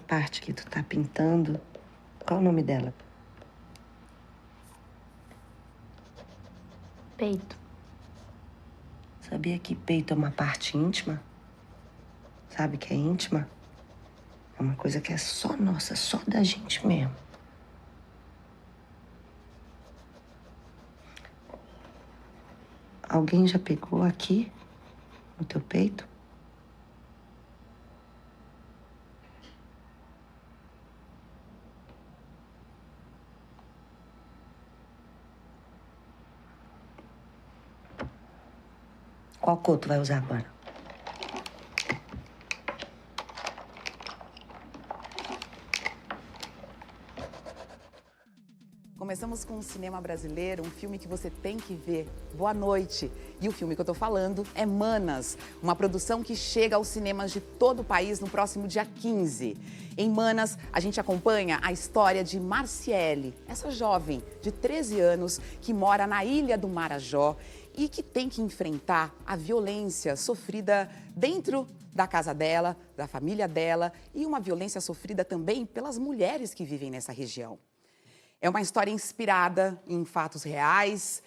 parte que tu tá pintando, qual o nome dela? Peito. Sabia que peito é uma parte íntima? Sabe que é íntima? É uma coisa que é só nossa, só da gente mesmo. Alguém já pegou aqui, no teu peito? Qual cor tu vai usar agora? Começamos com o cinema brasileiro, um filme que você tem que ver. Boa noite! E o filme que eu tô falando é Manas, uma produção que chega aos cinemas de todo o país no próximo dia 15. Em Manas, a gente acompanha a história de Marciele, essa jovem de 13 anos que mora na Ilha do Marajó e que tem que enfrentar a violência sofrida dentro da casa dela, da família dela e uma violência sofrida também pelas mulheres que vivem nessa região. É uma história inspirada em fatos reais,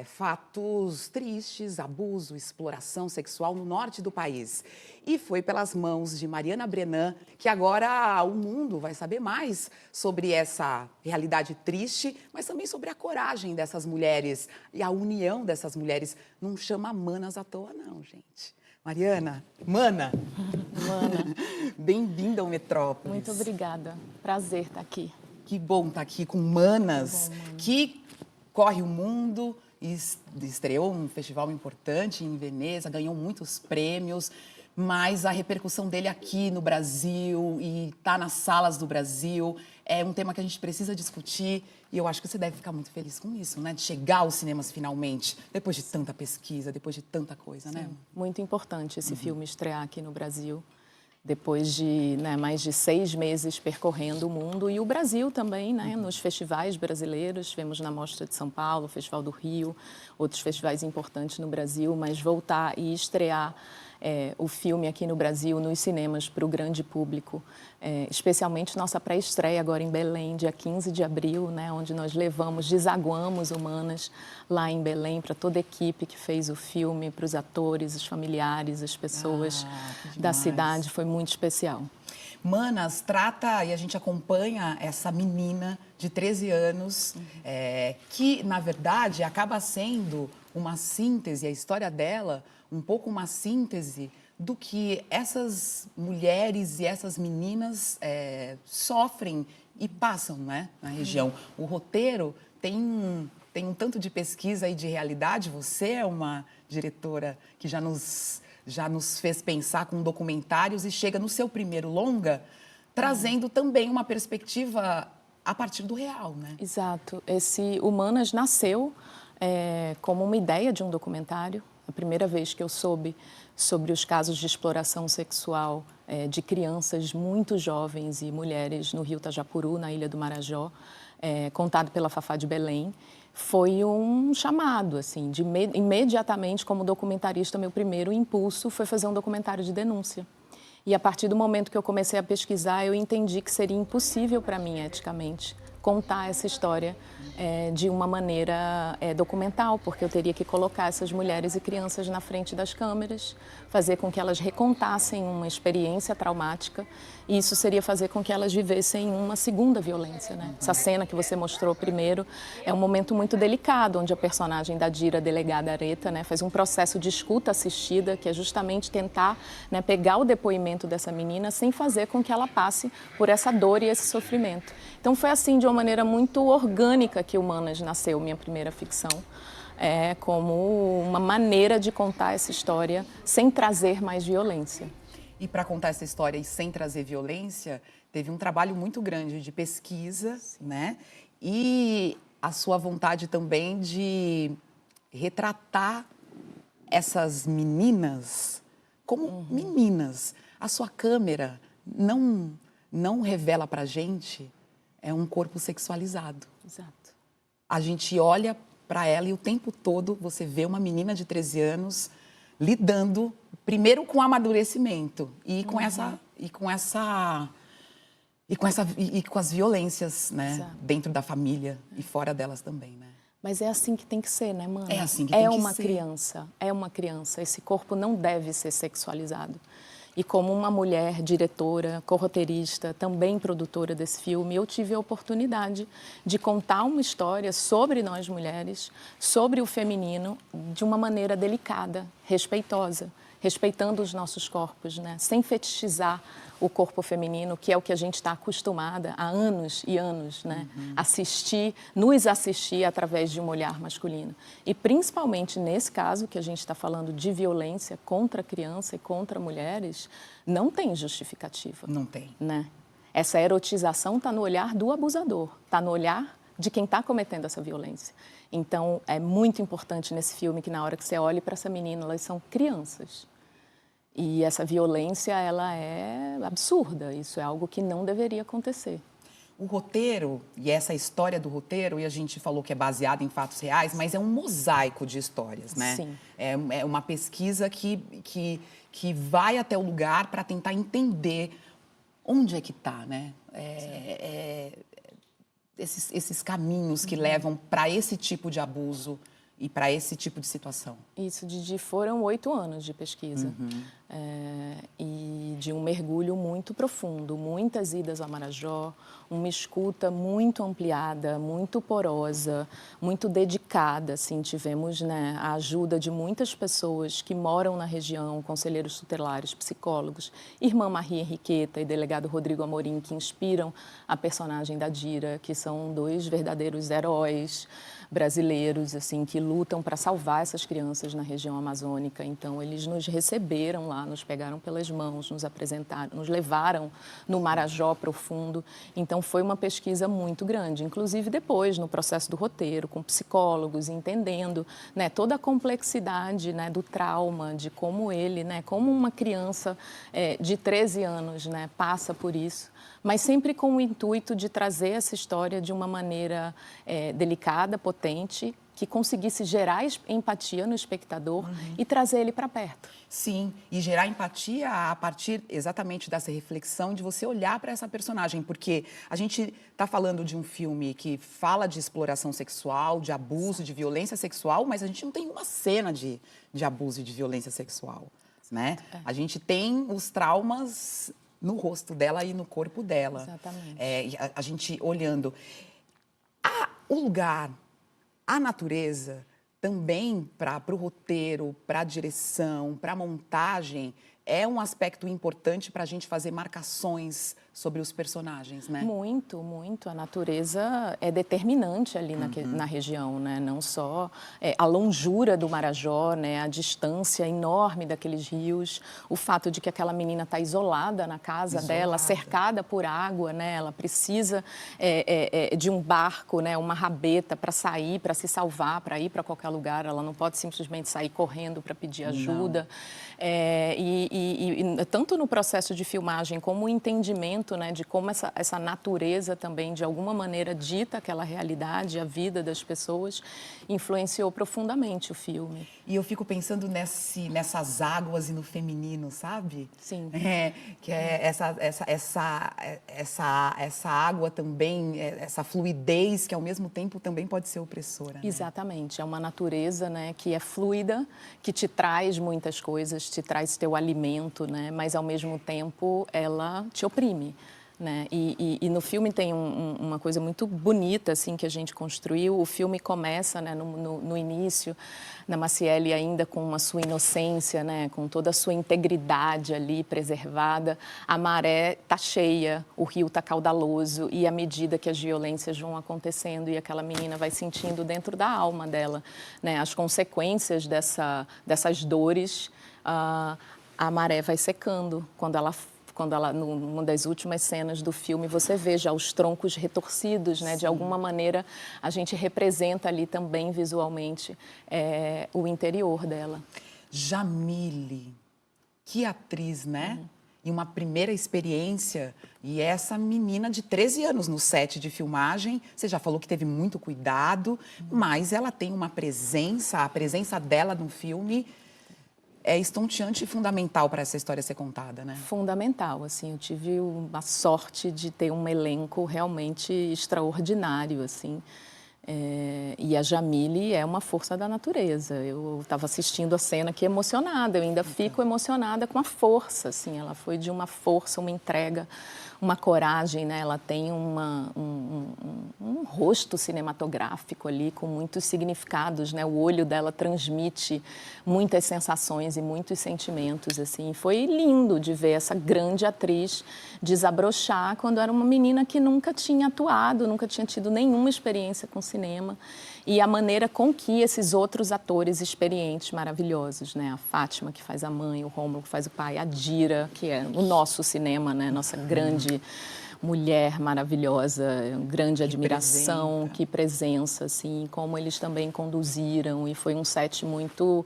fatos tristes, abuso, exploração sexual no norte do país. E foi pelas mãos de Mariana Brennan que agora o mundo vai saber mais sobre essa realidade triste, mas também sobre a coragem dessas mulheres e a união dessas mulheres. Não chama Manas à toa, não, gente. Mariana, Mana, bem-vinda ao Metrópolis. Muito obrigada. Prazer estar aqui. Que bom estar aqui com Manas, que corre o mundo, estreou um festival importante em Veneza, ganhou muitos prêmios, mas a repercussão dele aqui no Brasil e tá nas salas do Brasil é um tema que a gente precisa discutir e eu acho que você deve ficar muito feliz com isso, né? De chegar aos cinemas finalmente, depois de tanta pesquisa, depois de tanta coisa, né? Muito importante esse filme estrear aqui no Brasil. Depois de mais de 6 meses percorrendo o mundo e o Brasil também, nos festivais brasileiros. Tivemos na Mostra de São Paulo, Festival do Rio, outros festivais importantes no Brasil, mas voltar e estrear o filme aqui no Brasil, nos cinemas, para o grande público, especialmente nossa pré-estreia agora em Belém, dia 15 de abril, onde nós desaguamos Manas lá em Belém, para toda a equipe que fez o filme, para os atores, os familiares, as pessoas da cidade, foi muito especial. Manas trata, e a gente acompanha essa menina de 13 anos, que, na verdade, acaba sendo uma síntese, a história dela, um pouco uma síntese do que essas mulheres e essas meninas sofrem e passam, na região. O roteiro tem um tanto de pesquisa e de realidade. Você é uma diretora que já nos fez pensar com documentários e chega no seu primeiro longa, trazendo também uma perspectiva a partir do real, né? Exato. O Manas nasceu como uma ideia de um documentário. A primeira vez que eu soube sobre os casos de exploração sexual de crianças muito jovens e mulheres no Rio Tajapuru, na Ilha do Marajó, contado pela Fafá de Belém, foi um chamado, assim, imediatamente, como documentarista, meu primeiro impulso foi fazer um documentário de denúncia. E a partir do momento que eu comecei a pesquisar, eu entendi que seria impossível para mim, eticamente, contar essa história de uma maneira documental, porque eu teria que colocar essas mulheres e crianças na frente das câmeras, fazer com que elas recontassem uma experiência traumática, e isso seria fazer com que elas vivessem uma segunda violência, né? Essa cena que você mostrou primeiro é um momento muito delicado, onde a personagem da Dira, a delegada Areta, faz um processo de escuta assistida, que é justamente tentar pegar o depoimento dessa menina sem fazer com que ela passe por essa dor e esse sofrimento. Então foi assim, de uma maneira muito orgânica, que o Manas nasceu, minha primeira ficção, como uma maneira de contar essa história sem trazer mais violência. E para contar essa história e sem trazer violência, teve um trabalho muito grande de pesquisa, né? E a sua vontade também de retratar essas meninas como meninas. A sua câmera não revela pra gente um corpo sexualizado. Exato. A gente olha para ela e o tempo todo você vê uma menina de 13 anos lidando primeiro com o amadurecimento e com essa E com as violências, né? Exato. Dentro da família e fora delas também, né? Mas é assim que tem que ser, né, Mana? É assim que tem que uma ser. criança, é uma criança. Esse corpo não deve ser sexualizado. E como uma mulher diretora, corroteirista, também produtora desse filme, eu tive a oportunidade de contar uma história sobre nós mulheres, sobre o feminino, de uma maneira delicada, respeitosa, respeitando os nossos corpos, né? Sem fetichizar o corpo feminino, que é o que a gente está acostumada há anos e anos, né? Nos assistir através de um olhar masculino. E principalmente nesse caso, que a gente está falando de violência contra a criança e contra mulheres, não tem justificativa. Não tem. Né? Essa erotização está no olhar do abusador, está no olhar de quem está cometendo essa violência. Então, é muito importante nesse filme que na hora que você olhe para essa menina, elas são crianças. E essa violência, ela é absurda. Isso é algo que não deveria acontecer. O roteiro, e essa história do roteiro, e a gente falou que é baseado em fatos reais, mas é um mosaico de histórias, né? Sim. É uma pesquisa que vai até o lugar para tentar entender onde é que está, né? Esses caminhos que levam para esse tipo de abuso e para esse tipo de situação. Isso, Didi, foram 8 anos de pesquisa. E de um mergulho muito profundo, muitas idas ao Marajó, uma escuta muito ampliada, muito porosa, muito dedicada. Assim, tivemos, né, a ajuda de muitas pessoas que moram na região, conselheiros tutelares, psicólogos, irmã Maria Henriqueta e delegado Rodrigo Amorim, que inspiram a personagem da Dira, que são 2 verdadeiros heróis brasileiros, assim, que lutam para salvar essas crianças na região amazônica. Então, eles nos receberam lá, nos pegaram pelas mãos, nos apresentaram, nos levaram no Marajó profundo. Então, foi uma pesquisa muito grande. Inclusive, depois, no processo do roteiro, com psicólogos, entendendo, né, toda a complexidade, né, do trauma, de como ele, né, como uma criança de 13 anos, né, passa por isso. Mas sempre com o intuito de trazer essa história de uma maneira delicada, potente, que conseguisse gerar empatia no espectador e trazer ele para perto. Sim, e gerar empatia a partir exatamente dessa reflexão de você olhar para essa personagem, porque a gente está falando de um filme que fala de exploração sexual, de abuso, de violência sexual, mas a gente não tem uma cena de abuso e de violência sexual, né? A gente tem os traumas no rosto dela e no corpo dela. Exatamente. A gente olhando. O lugar, a natureza, também para o roteiro, para a direção, para a montagem, é um aspecto importante para a gente fazer marcações sobre os personagens, né? Muito, muito. A natureza é determinante ali na região, né? Não só a longura do Marajó, né? A distância enorme daqueles rios, o fato de que aquela menina está isolada na casa dela, cercada por água, né? Ela precisa de um barco, né? Uma rabeta para sair, para se salvar, para ir para qualquer lugar. Ela não pode simplesmente sair correndo para pedir ajuda. E tanto no processo de filmagem como o entendimento, né, de como essa natureza também, de alguma maneira, dita aquela realidade, a vida das pessoas, influenciou profundamente o filme. E eu fico pensando nessas águas e no feminino, sabe? Sim. Que é essa água também, essa fluidez que, ao mesmo tempo, também pode ser opressora. Né? Exatamente. É uma natureza, né, que é fluida, que te traz muitas coisas, te traz teu alimento, né, mas, ao mesmo tempo, ela te oprime. Né? E no filme tem uma coisa muito bonita assim, que a gente construiu. O filme começa, né, no início, na Maciele ainda com a sua inocência, né, com toda a sua integridade ali preservada. A maré está cheia, o rio está caudaloso e à medida que as violências vão acontecendo e aquela menina vai sentindo dentro da alma dela, né, as consequências dessas dores, a maré vai secando quando ela, numa das últimas cenas do filme, você vê já os troncos retorcidos, né? De alguma maneira, a gente representa ali também visualmente o interior dela. Jamile, que atriz, né? E uma primeira experiência, e essa menina de 13 anos no set de filmagem, você já falou que teve muito cuidado, mas ela tem uma presença, a presença dela no filme é estonteante e fundamental para essa história ser contada, né? Fundamental, assim, eu tive uma sorte de ter um elenco realmente extraordinário, assim. E a Jamile é uma força da natureza. Eu estava assistindo a cena aqui emocionada, eu ainda fico emocionada com a força, assim, ela foi de uma força, uma entrega, uma coragem, né? Ela tem um rosto cinematográfico ali com muitos significados, né? O olho dela transmite muitas sensações e muitos sentimentos, assim. Foi lindo de ver essa grande atriz desabrochar quando era uma menina que nunca tinha atuado, nunca tinha tido nenhuma experiência com cinema. E a maneira com que esses outros atores experientes, maravilhosos, né? A Fátima, que faz a mãe, o Rômulo, que faz o pai, a Dira, que é o nosso cinema, né? Nossa grande mulher maravilhosa, grande admiração, que presença, assim, como eles também conduziram. E foi um set muito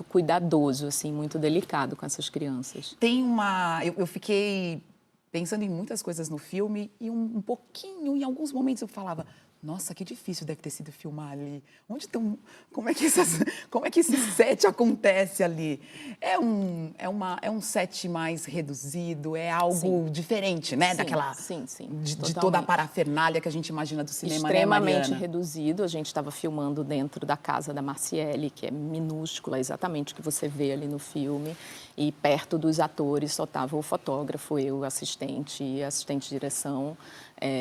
cuidadoso, assim, muito delicado com essas crianças. Eu fiquei pensando em muitas coisas no filme e um pouquinho, em alguns momentos eu falava, nossa, que difícil deve ter sido filmar ali. Onde estão... Como é que esse set acontece ali? É um set mais reduzido, é algo diferente, né? Sim. De toda a parafernália que a gente imagina do cinema, extremamente né, reduzido. A gente estava filmando dentro da casa da Marciele, que é minúscula, exatamente o que você vê ali no filme. E perto dos atores só estava o fotógrafo, eu, assistente de direção.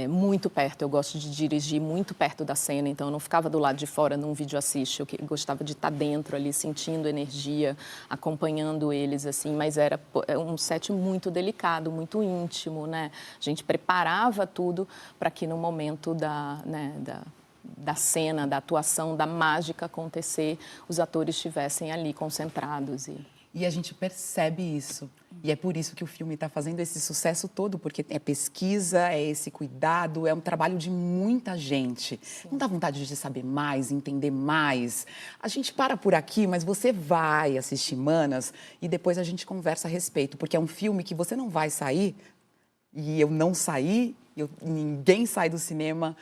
Muito perto, eu gosto de dirigir muito perto da cena, então eu não ficava do lado de fora num vídeo assiste, eu gostava de estar dentro ali, sentindo energia, acompanhando eles, assim, mas era um set muito delicado, muito íntimo, né? A gente preparava tudo para que no momento da cena, da atuação, da mágica acontecer, os atores estivessem ali concentrados. E a gente percebe isso. E é por isso que o filme está fazendo esse sucesso todo, porque é pesquisa, é esse cuidado, é um trabalho de muita gente. Sim. Não dá vontade de saber mais, entender mais. A gente para por aqui, mas você vai assistir Manas e depois a gente conversa a respeito, porque é um filme que você não vai sair, e eu não saí, ninguém sai do cinema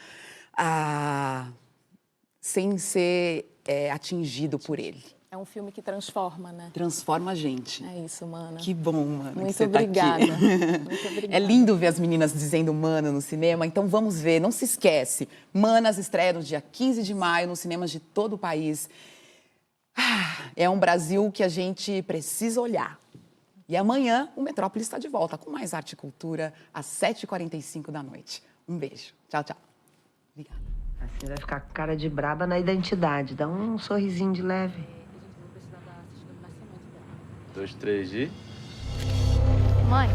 sem ser atingido por ele. É um filme que transforma, né? Transforma a gente. É isso, Mana. Que bom, Mana. Muito obrigada. Muito obrigada. É lindo ver as meninas dizendo Mana no cinema, então vamos ver, não se esquece. Manas estreia no dia 15 de maio nos cinemas de todo o país. É um Brasil que a gente precisa olhar. E amanhã o Metrópolis está de volta com mais arte e cultura às 7h45 da noite. Um beijo. Tchau, tchau. Obrigada. Assim vai ficar com cara de braba na identidade. Dá um sorrisinho de leve. 2, 3 e... Mãe,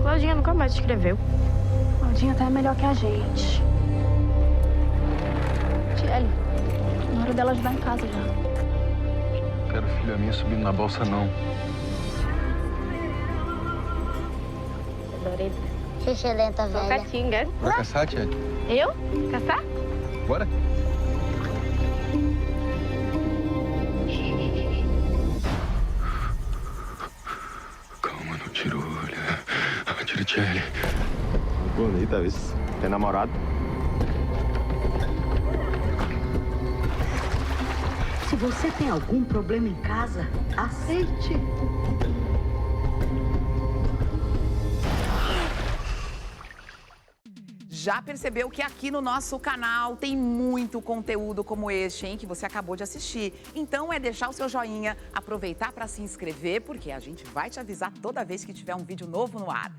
Claudinha nunca mais escreveu. Claudinha até é melhor que a gente. Tiele, na hora dela ajudar em casa já. Não quero filha minha subindo na balsa, não. Dorida. Xixelenta, velha. Catinga. Vai caçar, tia? Eu? Caçar? Bora? Calma, não tira o olho. Tira o Tchelle. Bonita, viu? Tem namorado? Se você tem algum problema em casa, aceite. Já percebeu que aqui no nosso canal tem muito conteúdo como este, hein, que você acabou de assistir. Então é deixar o seu joinha, aproveitar para se inscrever, porque a gente vai te avisar toda vez que tiver um vídeo novo no ar.